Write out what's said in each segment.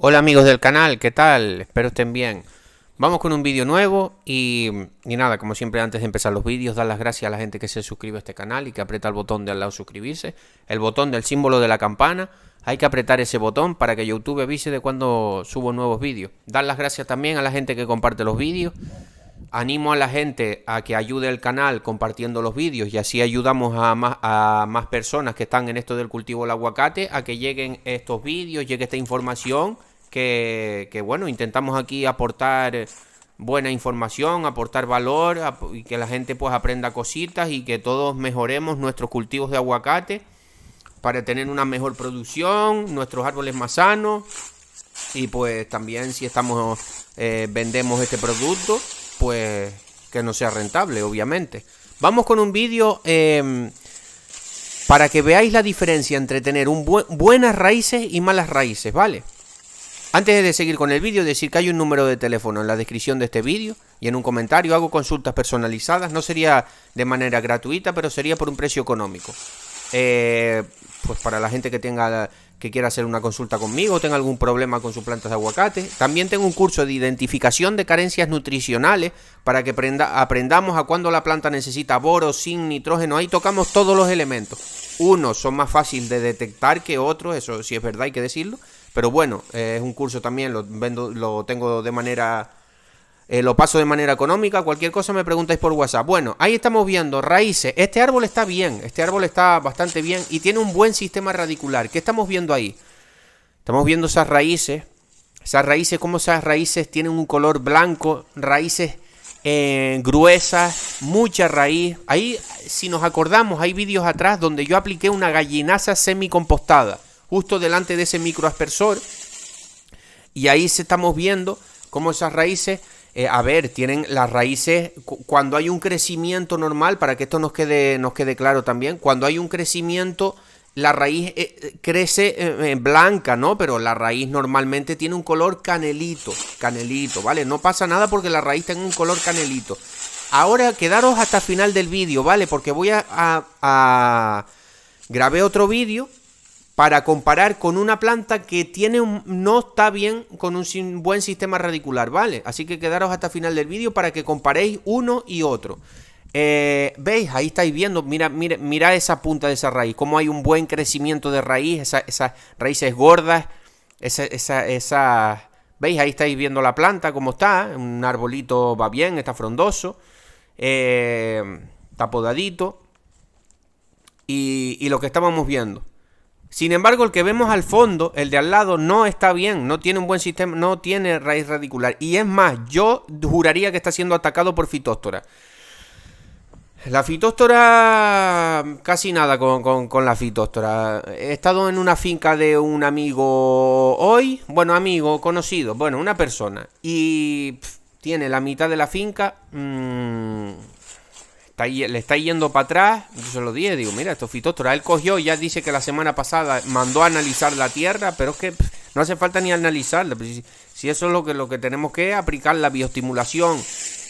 Hola amigos del canal, ¿qué tal? Espero estén bien. Vamos con un vídeo nuevo y nada, como siempre antes de empezar los vídeos, dar las gracias a la gente que se suscribe a este canal y que aprieta el botón de al lado suscribirse, el botón del símbolo de la campana. Hay que apretar ese botón para que YouTube avise de cuando subo nuevos vídeos. Dar las gracias también a la gente que comparte los vídeos. Animo a la gente a que ayude el canal compartiendo los vídeos y así ayudamos a más personas que están en esto del cultivo del aguacate a que lleguen estos vídeos, llegue esta información que bueno, intentamos aquí aportar buena información, aportar valor y que la gente pues aprenda cositas y que todos mejoremos nuestros cultivos de aguacate para tener una mejor producción, nuestros árboles más sanos y pues también si estamos vendemos este producto pues que no sea rentable, obviamente. Vamos con un vídeo para que veáis la diferencia entre tener buenas raíces y malas raíces, ¿vale? Antes de seguir con el vídeo, decir que hay un número de teléfono en la descripción de este vídeo y en un comentario. Hago consultas personalizadas, no sería de manera gratuita, pero sería por un precio económico. Pues para la gente que quiera hacer una consulta conmigo, tenga algún problema con sus plantas de aguacate. También tengo un curso de identificación de carencias nutricionales para que aprendamos a cuándo la planta necesita boro, zinc, nitrógeno. Ahí tocamos todos los elementos. Unos son más fáciles de detectar que otros, eso sí es verdad, hay que decirlo. Pero bueno, es un curso también, lo tengo de manera... lo paso de manera económica, cualquier cosa me preguntáis por WhatsApp. Bueno, ahí estamos viendo raíces. Este árbol está bien, este árbol está bastante bien y tiene un buen sistema radicular. ¿Qué estamos viendo ahí? Estamos viendo esas raíces, cómo esas raíces tienen un color blanco, raíces gruesas, mucha raíz. Ahí, si nos acordamos, hay vídeos atrás donde yo apliqué una gallinaza semicompostada justo delante de ese microaspersor y ahí estamos viendo cómo esas raíces... tienen las raíces, cuando hay un crecimiento normal, para que esto nos quede claro también, cuando hay un crecimiento, la raíz crece blanca, ¿no? Pero la raíz normalmente tiene un color canelito, ¿vale? No pasa nada porque la raíz tenga un color canelito. Ahora quedaros hasta el final del vídeo, ¿vale? Porque voy grabé otro vídeo para comparar con una planta que no está bien con un buen sistema radicular, ¿vale? Así que quedaros hasta el final del vídeo para que comparéis uno y otro. ¿Veis? Ahí estáis viendo, mira esa punta de esa raíz, cómo hay un buen crecimiento de raíz, esas raíces gordas, ¿veis? Ahí estáis viendo la planta, cómo está, un arbolito va bien, está frondoso, está podadito, y lo que estábamos viendo. Sin embargo, el que vemos al fondo, el de al lado, no está bien, no tiene un buen sistema, no tiene raíz radicular. Y es más, yo juraría que está siendo atacado por fitóstora. La fitóstora, casi nada con la fitóstora. He estado en una finca de un amigo hoy, bueno, amigo, conocido, bueno, una persona. Y tiene la mitad de la finca... le está yendo para atrás. Yo se lo dije, digo, mira, esto es fitóstora. Él cogió y ya dice que la semana pasada mandó a analizar la tierra, pero es que no hace falta ni analizarla. Si eso es lo que tenemos que aplicar, la bioestimulación.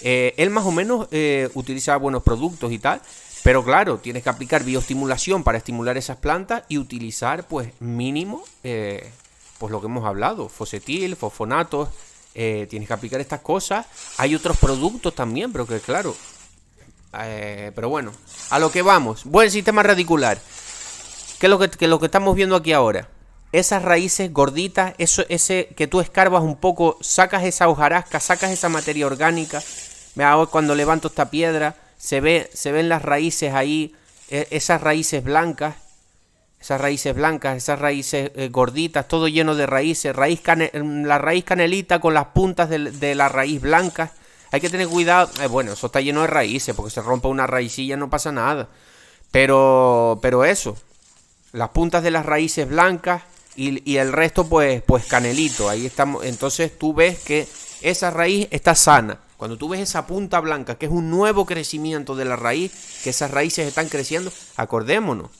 Él más o menos utiliza buenos productos y tal, pero claro, tienes que aplicar bioestimulación para estimular esas plantas y utilizar, pues, mínimo, pues lo que hemos hablado, fosetil, fosfonatos. Tienes que aplicar estas cosas. Hay otros productos también, pero que claro... pero bueno, a lo que vamos. Buen sistema radicular. ¿Qué es lo que estamos viendo aquí ahora? Esas raíces gorditas, ese que tú escarbas un poco, sacas esa hojarasca, sacas esa materia orgánica. Ahora cuando levanto esta piedra, se ven las raíces ahí, esas raíces blancas, esas raíces gorditas, todo lleno de raíces, la raíz canelita con las puntas de la raíz blancas. Hay que tener cuidado. Bueno, eso está lleno de raíces, porque se rompe una raicilla no pasa nada. Pero eso, las puntas de las raíces blancas y el resto pues canelito. Ahí estamos. Entonces tú ves que esa raíz está sana. Cuando tú ves esa punta blanca, que es un nuevo crecimiento de la raíz, que esas raíces están creciendo, acordémonos.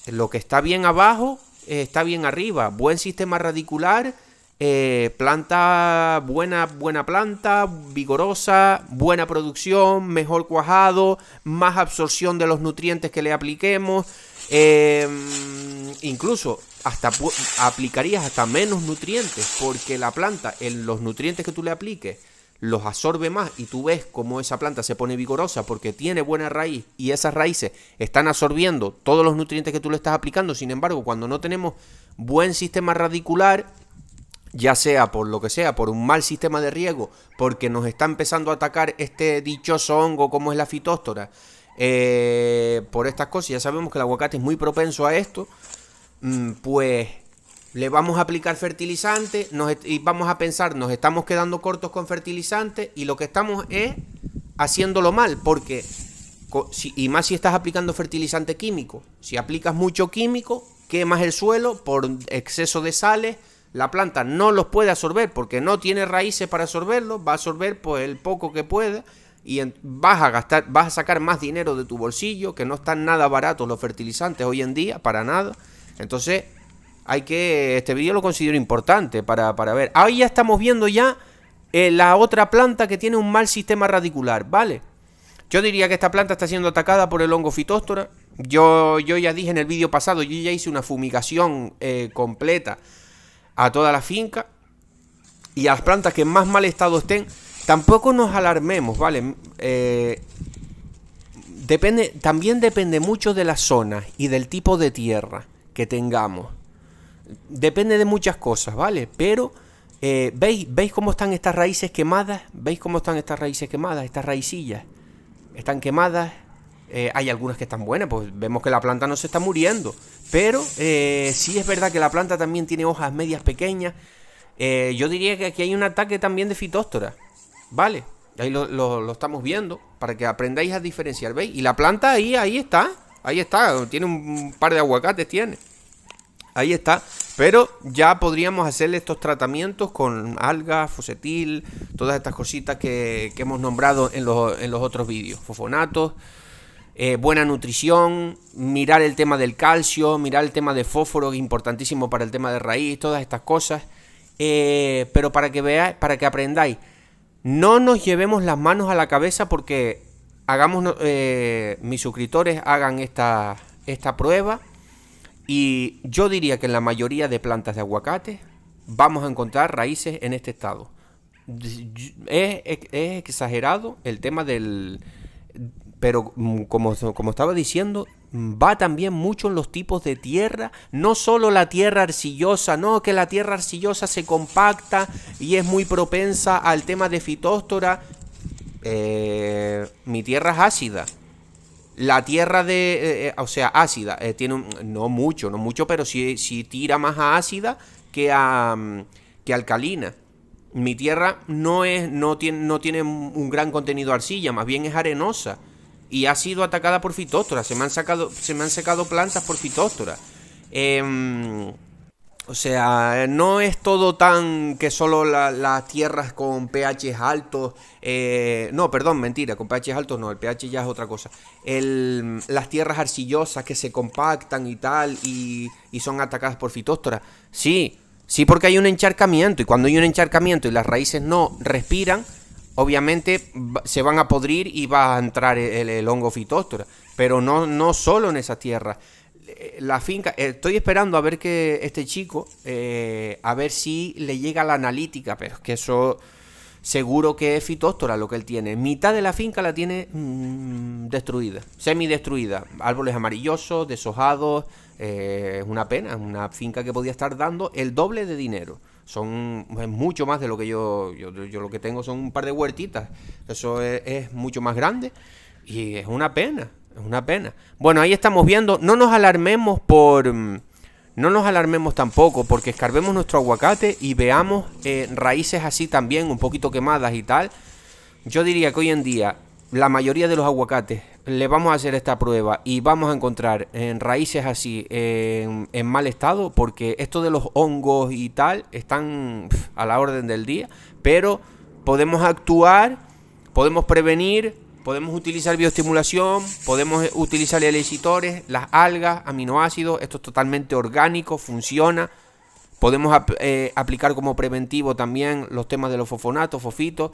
Lo que está bien abajo, está bien arriba. Buen sistema radicular. Planta buena planta, vigorosa, buena producción, mejor cuajado, más absorción de los nutrientes que le apliquemos. Incluso aplicarías hasta menos nutrientes, porque la planta, en los nutrientes que tú le apliques, los absorbe más, y tú ves cómo esa planta se pone vigorosa porque tiene buena raíz y esas raíces están absorbiendo todos los nutrientes que tú le estás aplicando. Sin embargo, cuando no tenemos buen sistema radicular, ya sea por lo que sea, por un mal sistema de riego, porque nos está empezando a atacar este dichoso hongo como es la fitóstora, por estas cosas, ya sabemos que el aguacate es muy propenso a esto, pues le vamos a aplicar fertilizante y vamos a pensar, nos estamos quedando cortos con fertilizante, y lo que estamos es haciéndolo mal, porque y más si estás aplicando fertilizante químico, si aplicas mucho químico, quemas el suelo por exceso de sales, la planta no los puede absorber porque no tiene raíces para absorberlos, va a absorber pues el poco que pueda, y vas a sacar más dinero de tu bolsillo, que no están nada baratos los fertilizantes hoy en día, para nada. Entonces este vídeo lo considero importante para ver. Ahí ya estamos viendo ya la otra planta que tiene un mal sistema radicular, ¿vale? Yo diría que esta planta está siendo atacada por el hongo fitóstora. Yo ya dije en el vídeo pasado, yo ya hice una fumigación completa a toda la finca, y a las plantas que en más mal estado estén, tampoco nos alarmemos, ¿vale? También depende mucho de la zona y del tipo de tierra que tengamos. Depende de muchas cosas, ¿vale? Pero ¿veis cómo están estas raíces quemadas? ¿Veis cómo están estas raíces quemadas? Estas raicillas están quemadas. Hay algunas que están buenas, pues vemos que la planta no se está muriendo. Pero sí es verdad que la planta también tiene hojas medias pequeñas. Yo diría que aquí hay un ataque también de fitóstora, ¿vale? Ahí lo estamos viendo, para que aprendáis a diferenciar, ¿veis? Y la planta ahí está, tiene un par de aguacates, tiene. Ahí está, pero ya podríamos hacerle estos tratamientos con algas, fosetil, todas estas cositas que hemos nombrado en los otros vídeos. Fosfonatos, buena nutrición, mirar el tema del calcio, mirar el tema de fósforo, que es importantísimo para el tema de raíz, todas estas cosas. Pero para que veáis, para que aprendáis, no nos llevemos las manos a la cabeza porque mis suscriptores hagan esta prueba. Y yo diría que en la mayoría de plantas de aguacate vamos a encontrar raíces en este estado. Es exagerado el tema pero como estaba diciendo, va también mucho en los tipos de tierra. No solo la tierra arcillosa, no, que la tierra arcillosa se compacta y es muy propensa al tema de fitóstora. Mi tierra es ácida. La tierra ácida, tiene no mucho, pero sí tira más a ácida que alcalina. Mi tierra no tiene un gran contenido de arcilla, más bien es arenosa, y ha sido atacada por fitóstora. Se me han secado plantas por fitóstora. O sea, no es todo tan que solo las tierras con pH altos. No, perdón, mentira, con pH altos no, el pH ya es otra cosa. Las tierras arcillosas que se compactan y tal, y son atacadas por fitóstora. Sí, porque hay un encharcamiento, y cuando hay un encharcamiento y las raíces no respiran, obviamente se van a podrir y va a entrar el hongo fitóstora. Pero no solo en esa tierra. La finca, estoy esperando a ver que este chico, a ver si le llega la analítica, pero es que eso seguro que es fitóstora lo que él tiene. Mitad de la finca la tiene destruida, semidestruida, árboles amarillosos, deshojados. Es una pena, una finca que podía estar dando el doble de dinero. Es mucho más de lo que yo lo que tengo son un par de huertitas. Eso es mucho más grande y es una pena. Es una pena. Bueno, ahí estamos viendo. No nos alarmemos tampoco, porque escarbemos nuestro aguacate y veamos raíces así también, un poquito quemadas y tal. Yo diría que hoy en día la mayoría de los aguacates le vamos a hacer esta prueba y vamos a encontrar raíces así en mal estado, porque esto de los hongos y tal están a la orden del día. Pero podemos actuar, podemos prevenir. Podemos utilizar bioestimulación, podemos utilizar elicitores, las algas, aminoácidos. Esto es totalmente orgánico, funciona. Podemos aplicar como preventivo también los temas de los fosfonatos, fosfitos.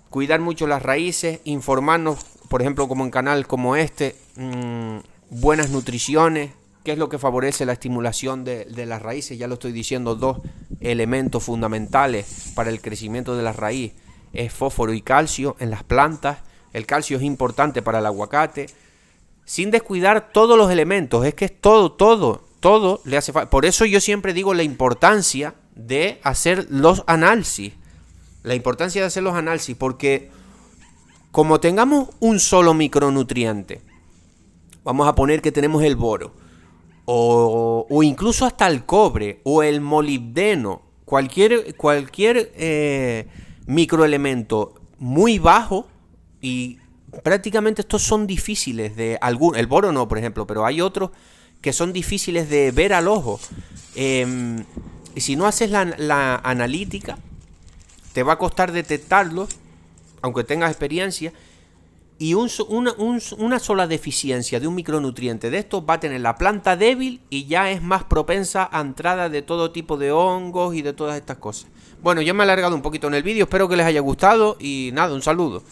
Cuidar mucho las raíces, informarnos, por ejemplo, como en canal como este, buenas nutriciones, ¿Qué es lo que favorece la estimulación de las raíces? Ya lo estoy diciendo, dos elementos fundamentales para el crecimiento de la raíz es fósforo y calcio en las plantas. El calcio es importante para el aguacate, sin descuidar todos los elementos. Es que es todo le hace falta. Por eso yo siempre digo la importancia de hacer los análisis. La importancia de hacer los análisis, porque como tengamos un solo micronutriente, vamos a poner que tenemos el boro, o incluso hasta el cobre, o el molibdeno, cualquier microelemento muy bajo, y prácticamente estos son difíciles de el boro no, por ejemplo, pero hay otros que son difíciles de ver al ojo. Y si no haces la analítica, te va a costar detectarlo, aunque tengas experiencia. Y una sola deficiencia de un micronutriente de estos va a tener la planta débil y ya es más propensa a entrada de todo tipo de hongos y de todas estas cosas. Bueno, yo me he alargado un poquito en el vídeo, espero que les haya gustado y nada, un saludo.